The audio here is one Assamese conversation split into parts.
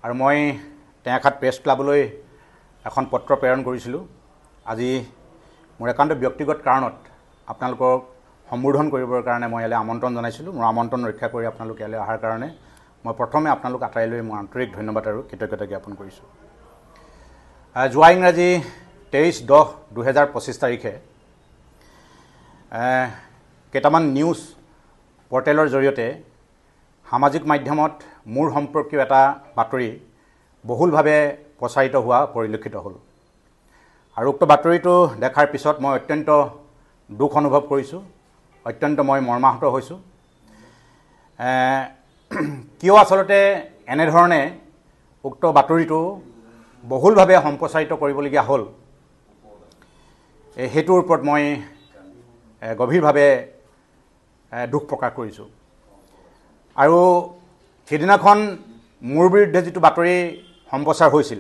আৰু মই টেঙাখাত প্ৰেছ ক্লাবলৈ এখন পত্ৰ প্ৰেৰণ কৰিছিলোঁ। আজি মোৰ একান্ত ব্যক্তিগত কাৰণত আপোনালোকক সম্বোধন কৰিবৰ কাৰণে মই ইয়ালৈ আমন্ত্ৰণ জনাইছিলোঁ। মোৰ আমন্ত্ৰণ ৰক্ষা কৰি আপোনালোক ইয়ালৈ অহাৰ কাৰণে মই প্ৰথমে আপোনালোক আটাইলৈ মই আন্তৰিক ধন্যবাদ আৰু কৃতজ্ঞতা জ্ঞাপন কৰিছোঁ। যোৱা ইংৰাজী 23/10/2025 তাৰিখে কেইটামান নিউজ পৰ্টেলৰ জৰিয়তে সামাজিক মাধ্যমত মোৰ সম্পৰ্কীয় এটা বাতৰি বহুলভাৱে প্ৰচাৰিত হোৱা পৰিলক্ষিত হ'ল। আৰু উক্ত বাতৰিটো দেখাৰ পিছত মই অত্যন্ত দুখ অনুভৱ কৰিছোঁ, অত্যন্ত মই মৰ্মাহত হৈছোঁ। কিয় আচলতে এনেধৰণে উক্ত বাতৰিটো বহুলভাৱে সম্প্ৰচাৰিত কৰিবলগীয়া হ'ল, সেইটোৰ ওপৰত মই গভীৰভাৱে দুখ প্ৰকাশ কৰিছোঁ। আৰু সেইদিনাখন মোৰ বিৰুদ্ধে যিটো বাতৰি সম্প্ৰচাৰ হৈছিল,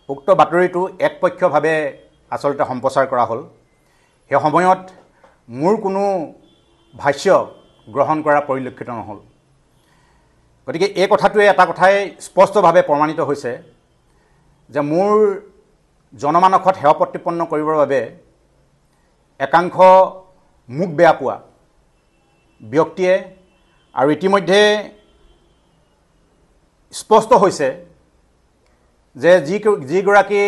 উক্ত বাতৰিটো একপক্ষভাৱে আচলতে সম্প্ৰচাৰ কৰা হ'ল। সেই সময়ত মোৰ কোনো ভাষ্য গ্ৰহণ কৰা পৰিলক্ষিত নহ'ল। গতিকে এই কথাটোৱে এটা কথাই স্পষ্টভাৱে প্ৰমাণিত হৈছে যে মোৰ জনমানসত সেৱা প্ৰতিপন্ন কৰিবৰ বাবে একাংশ মোক বেয়া পোৱা ব্যক্তিয়ে আৰু ইতিমধ্যে স্পষ্ট হৈছে যে যিগৰাকী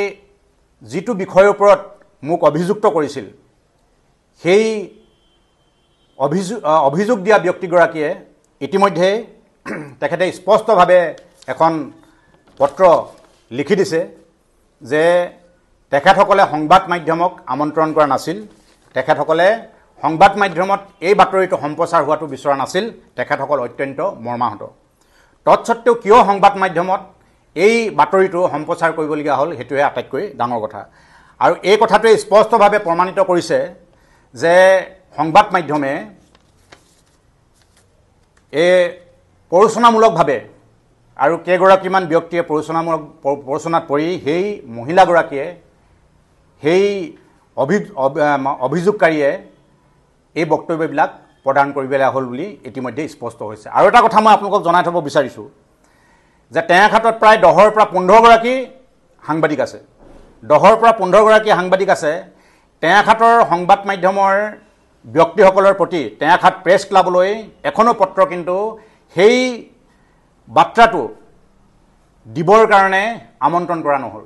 যিটো বিষয়ৰ ওপৰত মোক অভিযুক্ত কৰিছিল, সেই অভিযোগ দিয়া ব্যক্তিগৰাকীয়ে ইতিমধ্যে তেখেতে স্পষ্টভাৱে এখন পত্ৰ লিখি দিছে যে তেখেতসকলে সংবাদ মাধ্যমক আমন্ত্ৰণ কৰা নাছিল, তেখেতসকলে সংবাদ মাধ্যমত এই বাতৰিটো সম্প্ৰচাৰ হোৱাটো বিচৰা নাছিল, তেখেতসকল অত্যন্ত মৰ্মাহত। তৎসত্ত্বেও কিয় সংবাদ মাধ্যমত এই বাতৰিটো সম্প্ৰচাৰ কৰিবলগীয়া হ'ল, সেইটোহে আটাইতকৈ ডাঙৰ কথা। আৰু এই কথাটোৱে স্পষ্টভাৱে প্ৰমাণিত কৰিছে যে সংবাদ মাধ্যমে প্ৰৰোচনামূলকভাৱে আৰু কেইগৰাকীমান ব্যক্তিয়ে প্ৰৰোচনাত পৰি সেই মহিলাগৰাকীয়ে, সেই অভিযোগকাৰীয়ে এই বক্তব্যবিলাক প্ৰদান কৰিবলগীয়া হ'ল বুলি ইতিমধ্যে স্পষ্ট হৈছে। আৰু এটা কথা মই আপোনালোকক জনাই থ'ব বিচাৰিছোঁ যে টেঙাখাটত প্ৰায় 10ৰ পৰা 15গৰাকী সাংবাদিক আছে। 10ৰ পৰা 15গৰাকী সাংবাদিক আছে। টেঙাখাটৰ সংবাদ মাধ্যমৰ ব্যক্তিসকলৰ প্ৰতি টেঙাখাট প্ৰেছ ক্লাবলৈ এখনো পত্ৰ কিন্তু সেই বাৰ্তাটো দিবৰ কাৰণে আমন্ত্ৰণ কৰা নহ'ল।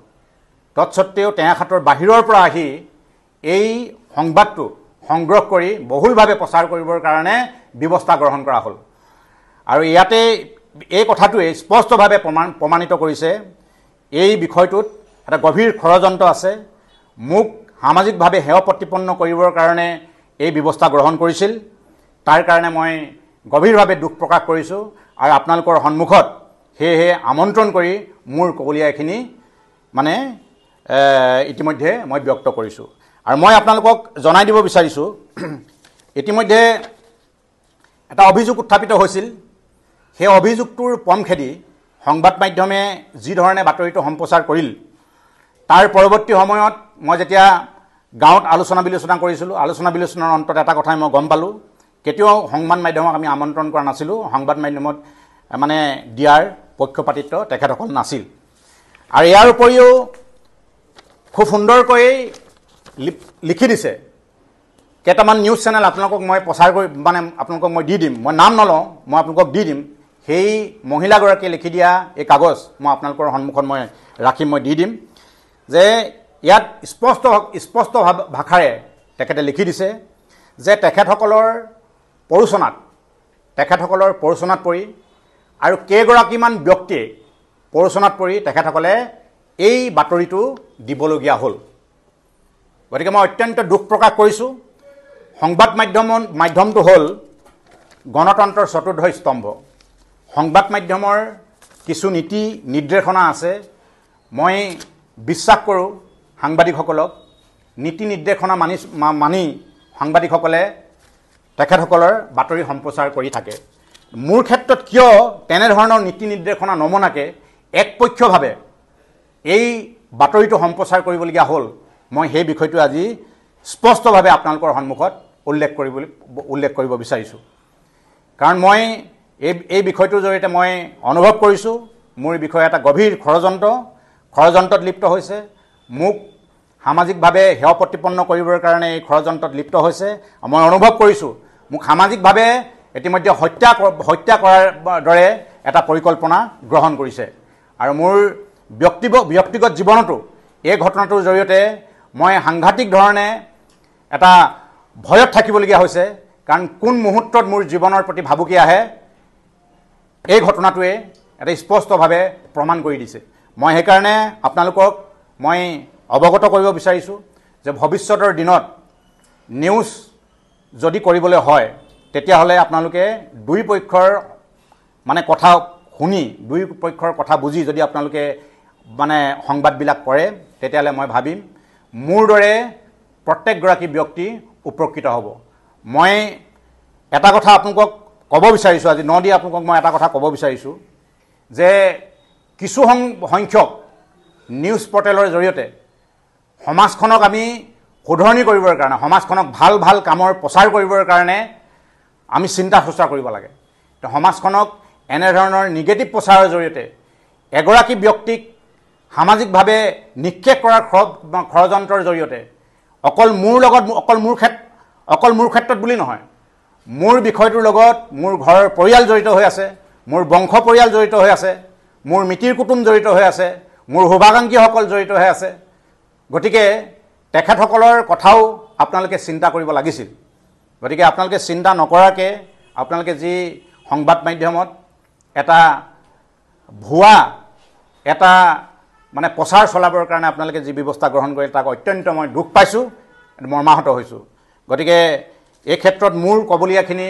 তৎসত্ত্বেও টেঙাখাটৰ বাহিৰৰ পৰা আহি এই সংবাদটো সংগ্ৰহ কৰি বহুলভাৱে প্ৰচাৰ কৰিবৰ কাৰণে ব্যৱস্থা গ্ৰহণ কৰা হ'ল। আৰু ইয়াতে এই কথাটোৱে স্পষ্টভাৱে প্ৰমাণিত কৰিছে এই বিষয়টোত এটা গভীৰ ষড়যন্ত্ৰ আছে। মোক সামাজিকভাৱে সেৱা প্ৰতিপন্ন কৰিবৰ কাৰণে এই ব্যৱস্থা গ্ৰহণ কৰিছিল। তাৰ কাৰণে মই গভীৰভাৱে দুখ প্ৰকাশ কৰিছোঁ আৰু আপোনালোকৰ সন্মুখত সেয়েহে আমন্ত্ৰণ কৰি মোৰ কবলীয়া এইখিনি মানে ইতিমধ্যে মই ব্যক্ত কৰিছোঁ। আৰু মই আপোনালোকক জনাই দিব বিচাৰিছোঁ, ইতিমধ্যে এটা অভিযোগ উত্থাপিত হৈছিল। সেই অভিযোগটোৰ পম খেদি সংবাদ মাধ্যমে যি ধৰণে বাতৰিটো সম্প্ৰচাৰ কৰিল, তাৰ পৰৱৰ্তী সময়ত মই যেতিয়া গাঁৱত আলোচনা বিলোচনা কৰিছিলোঁ, আলোচনা বিলোচনাৰ অন্তত এটা কথাই মই গম পালোঁ, কেতিয়াও সংবাদ মাধ্যমক আমি আমন্ত্ৰণ কৰা নাছিলোঁ, সংবাদ মাধ্যমত মানে দিয়াৰ পক্ষপাতিত্ব তেখেতসকল নাছিল। আৰু ইয়াৰ উপৰিও খুব সুন্দৰকৈ লিখি দিছে কেইটামান নিউজ চেনেল, আপোনালোকক মই প্ৰচাৰ কৰি মানে আপোনালোকক মই দি দিম, মই নাম নলওঁ, মই আপোনালোকক দি দিম। সেই মহিলাগৰাকীয়ে লিখি দিয়া এই কাগজ মই আপোনালোকৰ সন্মুখত মই ৰাখিম, মই দি দিম যে ইয়াত স্পষ্ট ভাষাৰে তেখেতে লিখি দিছে যে তেখেতসকলৰ প্ৰৰোচনাত পৰি আৰু কেইগৰাকীমান ব্যক্তিয়ে প্ৰৰোচনাত পৰি তেখেতসকলে এই বাতৰিটো দিবলগীয়া হ'ল। গতিকে মই অত্যন্ত দুখ প্ৰকাশ কৰিছোঁ। সংবাদ মাধ্যমটো হ'ল গণতন্ত্ৰৰ চতুৰ্থ স্তম্ভ। সংবাদ মাধ্যমৰ কিছু নীতি নিৰ্দেশনা আছে। মই বিশ্বাস কৰোঁ সাংবাদিকসকলক, নীতি নিৰ্দেশনা মানি সাংবাদিকসকলে তেখেতসকলৰ বাতৰি সম্প্ৰচাৰ কৰি থাকে। মোৰ ক্ষেত্ৰত কিয় তেনেধৰণৰ নীতি নিৰ্দেশনা নমনাকৈ একপক্ষভাৱে এই বাতৰিটো সম্প্ৰচাৰ কৰিবলগীয়া হ'ল, মই সেই বিষয়টো আজি স্পষ্টভাৱে আপোনালোকৰ সন্মুখত উল্লেখ কৰিব বিচাৰিছোঁ। কাৰণ মই এই বিষয়টোৰ জৰিয়তে মই অনুভৱ কৰিছোঁ মোৰ বিষয়ে এটা গভীৰ ষড়যন্ত্ৰত লিপ্ত হৈছে মোক সামাজিকভাৱে হেয় প্ৰতিপন্ন কৰিবৰ কাৰণে এই ষড়যন্ত্ৰত লিপ্ত হৈছে মই অনুভৱ কৰিছোঁ মোক সামাজিকভাৱে ইতিমধ্যে হত্যা কৰাৰ দৰে এটা পৰিকল্পনা গ্ৰহণ কৰিছে আৰু মোৰ ব্যক্তিগত জীৱনতো এই ঘটনাটোৰ জৰিয়তে মই সাংঘাতিক ধৰণে এটা ভয়ত থাকিবলগীয়া হৈছে কাৰণ কোন মুহূৰ্তত মোৰ জীৱনৰ প্ৰতি ভাবুকি আহে এই ঘটনাটোৱে এটা স্পষ্টভাৱে প্ৰমাণ কৰি দিছে মই সেইকাৰণে আপোনালোকক মই অৱগত কৰিব বিচাৰিছোঁ যে ভৱিষ্যতৰ দিনত নিউজ যদি কৰিবলৈ হয় তেতিয়াহ'লে আপোনালোকে দুই পক্ষৰ মানে কথা শুনি দুই পক্ষৰ কথা বুজি যদি আপোনালোকে মানে সংবাদবিলাক কৰে তেতিয়াহ'লে মই ভাবিম মোৰ দৰে প্ৰত্যেকগৰাকী ব্যক্তি উপকৃত হ'ব মই এটা কথা আপোনালোকক ক'ব বিচাৰিছোঁ আজি নদী আপোনালোকক মই এটা কথা ক'ব বিচাৰিছোঁ যে কিছু সংখ্যক নিউজ পৰ্টেলৰ জৰিয়তে সমাজখনক আমি শুধৰণি কৰিবৰ কাৰণে সমাজখনক ভাল কামৰ প্ৰচাৰ কৰিবৰ কাৰণে আমি চিন্তা চৰ্চা কৰিব লাগে তো সমাজখনক এনেধৰণৰ নিগেটিভ প্ৰচাৰৰ জৰিয়তে এগৰাকী ব্যক্তিক সামাজিকভাৱে নিক্ষেপ কৰাৰ ষড়যন্ত্ৰৰ জৰিয়তে অকল মোৰ ক্ষেত্ৰত বুলি নহয় মোৰ বিষয়টোৰ লগত মোৰ ঘৰৰ পৰিয়াল জড়িত হৈ আছে মোৰ বংশ পৰিয়াল জড়িত হৈ আছে মোৰ মিতিৰ কুটুম জড়িত হৈ আছে মোৰ শুভাকাংক্ষীসকল জড়িত হৈ আছে গতিকে তেখেতসকলৰ কথাও আপোনালোকে চিন্তা কৰিব লাগিছিল গতিকে আপোনালোকে চিন্তা নকৰাকৈ আপোনালোকে যি সংবাদ মাধ্যমত এটা ভুৱা এটা মানে প্ৰচাৰ চলাবৰ কাৰণে আপোনালোকে যি ব্যৱস্থা গ্ৰহণ কৰিলে তাক অত্যন্ত মই দুখ পাইছোঁ মৰ্মাহত হৈছোঁ গতিকে এই ক্ষেত্ৰত মোৰ ক'বলগীয়াখিনি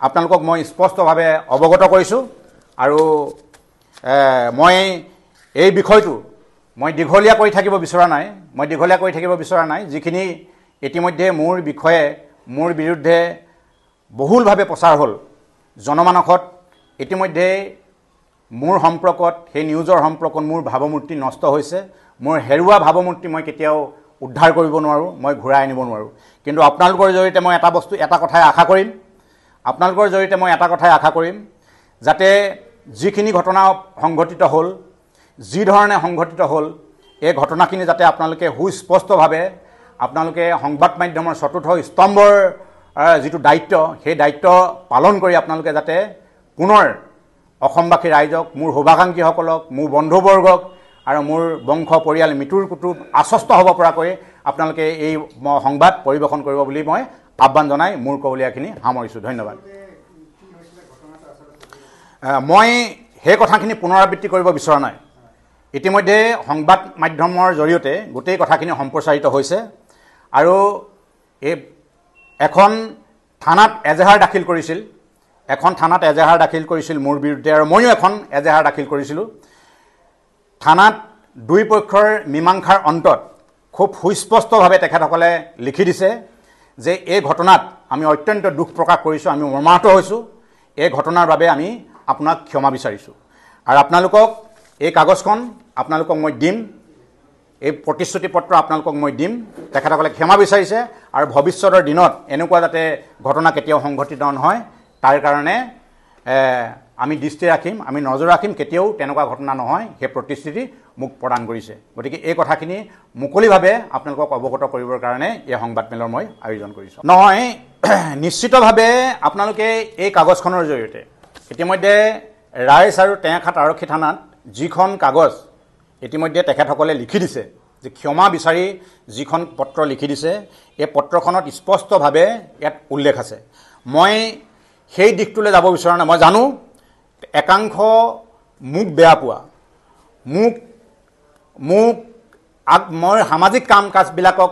আপোনালোকক মই স্পষ্টভাৱে অৱগত কৰিছোঁ আৰু মই এই বিষয়টো মই দীঘলীয়া কৰি থাকিব বিচৰা নাই যিখিনি ইতিমধ্যে মোৰ বিষয়ে মোৰ বিৰুদ্ধে বহুলভাৱে প্ৰচাৰ হ'ল জনমানসত ইতিমধ্যে মোৰ সম্পৰ্কত সেই নিউজৰ সম্পৰ্কত মোৰ ভাৱমূৰ্তি নষ্ট হৈছে মোৰ হেৰুৱা ভাৱমূৰ্তি মই কেতিয়াও উদ্ধাৰ কৰিব নোৱাৰোঁ মই ঘূৰাই আনিব নোৱাৰোঁ কিন্তু আপোনালোকৰ জৰিয়তে মই এটা কথাই আশা কৰিম যাতে যিখিনি ঘটনা সংঘটিত হ'ল যি ধৰণে সংঘটিত হ'ল এই ঘটনাখিনি যাতে আপোনালোকে সুস্পষ্টভাৱে আপোনালোকে সংবাদ মাধ্যমৰ চতুৰ্থ স্তম্ভৰ যিটো দায়িত্ব সেই দায়িত্ব পালন কৰি আপোনালোকে যাতে পুনৰ অসমবাসী ৰাইজক মোৰ শুভাকাংক্ষীসকলক মোৰ বন্ধুবৰ্গক আৰু মোৰ বংশ পৰিয়াল মিতুৰ কুটুম আশ্বস্ত হ'ব পৰাকৈ আপোনালোকে এই সংবাদ পৰিৱেশন কৰিব বুলি মই আহ্বান জনাই মোৰ ক'বলগীয়াখিনি সামৰিছোঁ ধন্যবাদ মই সেই কথাখিনি পুনৰাবৃত্তি কৰিব বিচৰা নাই ইতিমধ্যে সংবাদ মাধ্যমৰ জৰিয়তে গোটেই কথাখিনি সম্প্ৰচাৰিত হৈছে আৰু এই এখন থানাত এজাহাৰ দাখিল কৰিছিল মোৰ বিৰুদ্ধে আৰু ময়ো এখন এজাহাৰ দাখিল কৰিছিলোঁ থানাত দুই পক্ষৰ মীমাংসাৰ অন্তত খুব সুস্পষ্টভাৱে তেখেতসকলে লিখি দিছে যে এই ঘটনাত আমি অত্যন্ত দুখ প্ৰকাশ কৰিছোঁ আমি মৰ্মাহত হৈছোঁ এই ঘটনাৰ বাবে আমি আপোনাক ক্ষমা বিচাৰিছোঁ আৰু আপোনালোকক এই কাগজখন আপোনালোকক মই দিম এই প্ৰতিশ্ৰুতি পত্ৰ আপোনালোকক মই দিম তেখেতসকলে ক্ষমা বিচাৰিছে আৰু ভৱিষ্যতৰ দিনত এনেকুৱা যাতে ঘটনা কেতিয়াও সংঘটিত নহয় তাৰ কাৰণে আমি দৃষ্টি ৰাখিম আমি নজৰ ৰাখিম কেতিয়াও তেনেকুৱা ঘটনা নহয় সেই প্ৰতিশ্ৰুতি মোক প্ৰদান কৰিছে গতিকে এই কথাখিনি মুকলিভাৱে আপোনালোকক অৱগত কৰিবৰ কাৰণে এই সংবাদমেলৰ মই আয়োজন কৰিছোঁ নহয় নিশ্চিতভাৱে আপোনালোকে এই কাগজখনৰ জৰিয়তে ইতিমধ্যে ৰাইজ আৰু টেঙাখাট আৰক্ষী থানাত যিখন কাগজ ইতিমধ্যে তেখেতসকলে লিখি দিছে যে ক্ষমা বিচাৰি যিখন পত্ৰ লিখি দিছে এই পত্ৰখনত স্পষ্টভাৱে ইয়াত উল্লেখ আছে মই সেই দিশটোলৈ যাব বিচৰা নাই মই জানো একাংশ মোক বেয়া পোৱা মই সামাজিক কাম কাজবিলাকক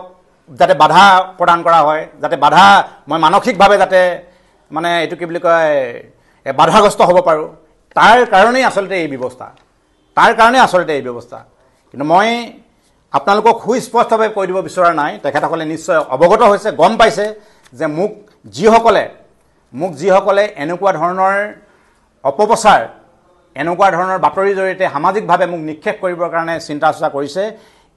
যাতে বাধা প্ৰদান কৰা হয় যাতে মই মানসিকভাৱে যাতে মানে এইটো কি বুলি কয় বাধাগ্ৰস্ত হ'ব পাৰোঁ তাৰ কাৰণেই আচলতে এই ব্যৱস্থা কিন্তু মই আপোনালোকক সুস্পষ্টভাৱে কৈ দিব বিচৰা নাই তেখেতসকলে নিশ্চয় অৱগত হৈছে গম পাইছে যে মোক যিসকলে এনেকুৱা ধৰণৰ অপপ্ৰচাৰ এনেকুৱা ধৰণৰ বাতৰিৰ জৰিয়তে সামাজিকভাৱে মোক নিক্ষেপ কৰিবৰ কাৰণে চিন্তা চৰ্চা কৰিছে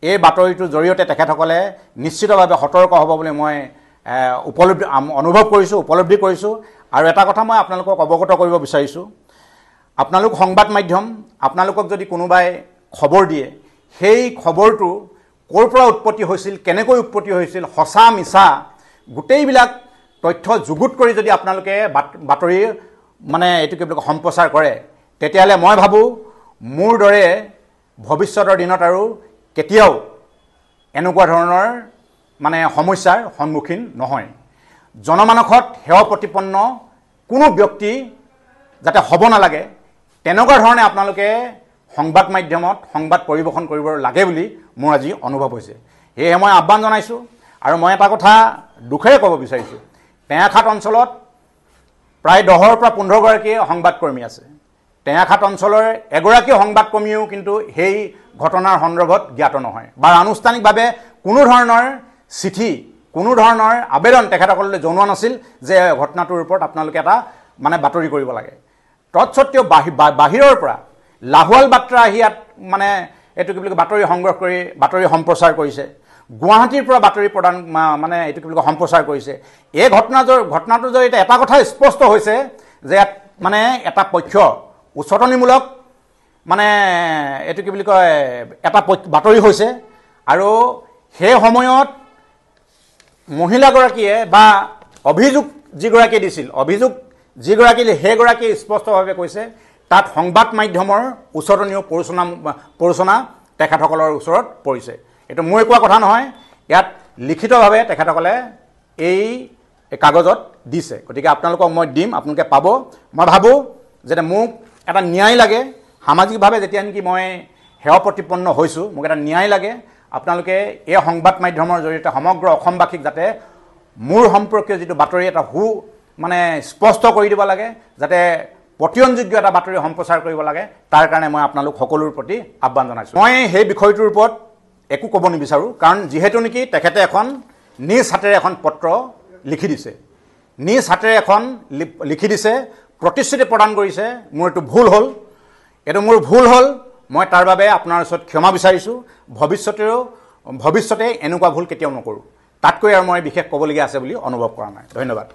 এই বাতৰিটোৰ জৰিয়তে তেখেতসকলে নিশ্চিতভাৱে সতৰ্ক হ'ব বুলি মই উপলব্ধি কৰিছোঁ আৰু এটা কথা মই আপোনালোকক অৱগত কৰিব বিচাৰিছোঁ আপোনালোক সংবাদ মাধ্যম, আপোনালোকক যদি কোনোবাই খবৰ দিয়ে, সেই খবৰটো ক'ৰ পৰা উৎপত্তি হৈছিল, কেনেকৈ উৎপত্তি হৈছিল, সঁচা মিছা গোটেইবিলাক তথ্য যুগুত কৰি যদি আপোনালোকে বাতৰি মানে এইটো কি বুলি কয় সম্প্ৰচাৰ কৰে, তেতিয়াহ'লে মই ভাবোঁ মোৰ দৰে ভৱিষ্যতৰ দিনত আৰু কেতিয়াও এনেকুৱা ধৰণৰ মানে সমস্যাৰ সন্মুখীন নহয়। জনমানসত সেৱা প্ৰতিপন্ন কোনো ব্যক্তি যাতে হ'ব নালাগে, তেনেকুৱা ধৰণে আপোনালোকে সংবাদ মাধ্যমত সংবাদ পৰিৱেশন কৰিব লাগে বুলি মোৰ আজি অনুভৱ হৈছে। সেয়েহে মই আহ্বান জনাইছোঁ। আৰু মই এটা কথা দুখেৰে ক'ব বিচাৰিছোঁ, টেঙাখাট অঞ্চলত প্ৰায় 10ৰ পৰা 15গৰাকী সংবাদকৰ্মী আছে। টেঙাখাট অঞ্চলৰ এগৰাকী সংবাদকৰ্মীও কিন্তু সেই ঘটনাৰ সন্দৰ্ভত জ্ঞাত নহয় বা আনুষ্ঠানিকভাৱে কোনো ধৰণৰ চিঠি, কোনো ধৰণৰ আবেদন তেখেতসকললৈ জনোৱা নাছিল যে ঘটনাটোৰ ওপৰত আপোনালোকে এটা মানে বাতৰি কৰিব লাগে। তৎসত্ত্বেও বাহিৰৰ পৰা লাহোৱাল বাৰ্তা আহি ইয়াত মানে এইটো কি বুলি কয় বাতৰি সংগ্ৰহ কৰি বাতৰি সম্প্ৰচাৰ কৰিছে। গুৱাহাটীৰ পৰা বাতৰি প্ৰদান মানে এইটো কি বুলি কয় সম্প্ৰচাৰ কৰিছে। এই ঘটনাটোৰ জৰিয়তে এটা কথা স্পষ্ট হৈছে যে ইয়াত মানে এটা পক্ষ উচতনিমূলক মানে এইটো কি বুলি কয় এটা বাতৰি হৈছে। আৰু সেই সময়ত মহিলাগৰাকীয়ে বা অভিযোগ যিগৰাকী দিছিল, সেইগৰাকী স্পষ্টভাৱে কৈছে তাত সংবাদ মাধ্যমৰ উচতনীয় প্ৰৰোচনা তেখেতসকলৰ ওচৰত পৰিছে। এইটো মই কোৱা কথা নহয়, ইয়াত লিখিতভাৱে তেখেতসকলে এই কাগজত দিছে। গতিকে আপোনালোকক মই দিম, আপোনালোকে পাব। মই ভাবোঁ যে মোক এটা ন্যায় লাগে, সামাজিকভাৱে যেতিয়া নেকি মই সেৱা প্ৰতিপন্ন হৈছোঁ, মোক এটা ন্যায় লাগে। আপোনালোকে এই সংবাদ মাধ্যমৰ জৰিয়তে সমগ্ৰ অসমবাসীক যাতে মোৰ সম্পৰ্কীয় যিটো বাতৰি এটা মানে স্পষ্ট কৰি দিব লাগে, যাতে পতিয়নযোগ্য এটা বাতৰি সম্প্ৰচাৰ কৰিব লাগে, তাৰ কাৰণে মই আপোনালোক সকলোৰে প্ৰতি আহ্বান জনাইছোঁ। মই সেই বিষয়টোৰ ওপৰত একো ক'ব নিবিচাৰোঁ, কাৰণ যিহেতু নেকি তেখেতে নিজ হাতেৰে এখন পত্ৰ লিখি দিছে, প্ৰতিশ্ৰুতি প্ৰদান কৰিছে। মোৰ এইটো ভুল হ'ল, মই তাৰ বাবে আপোনাৰ ওচৰত ক্ষমা বিচাৰিছোঁ। ভৱিষ্যতে এনেকুৱা ভুল কেতিয়াও নকৰোঁ। তাতকৈ আৰু মই বিশেষ ক'বলগীয়া আছে বুলি অনুভৱ কৰা নাই। ধন্যবাদ।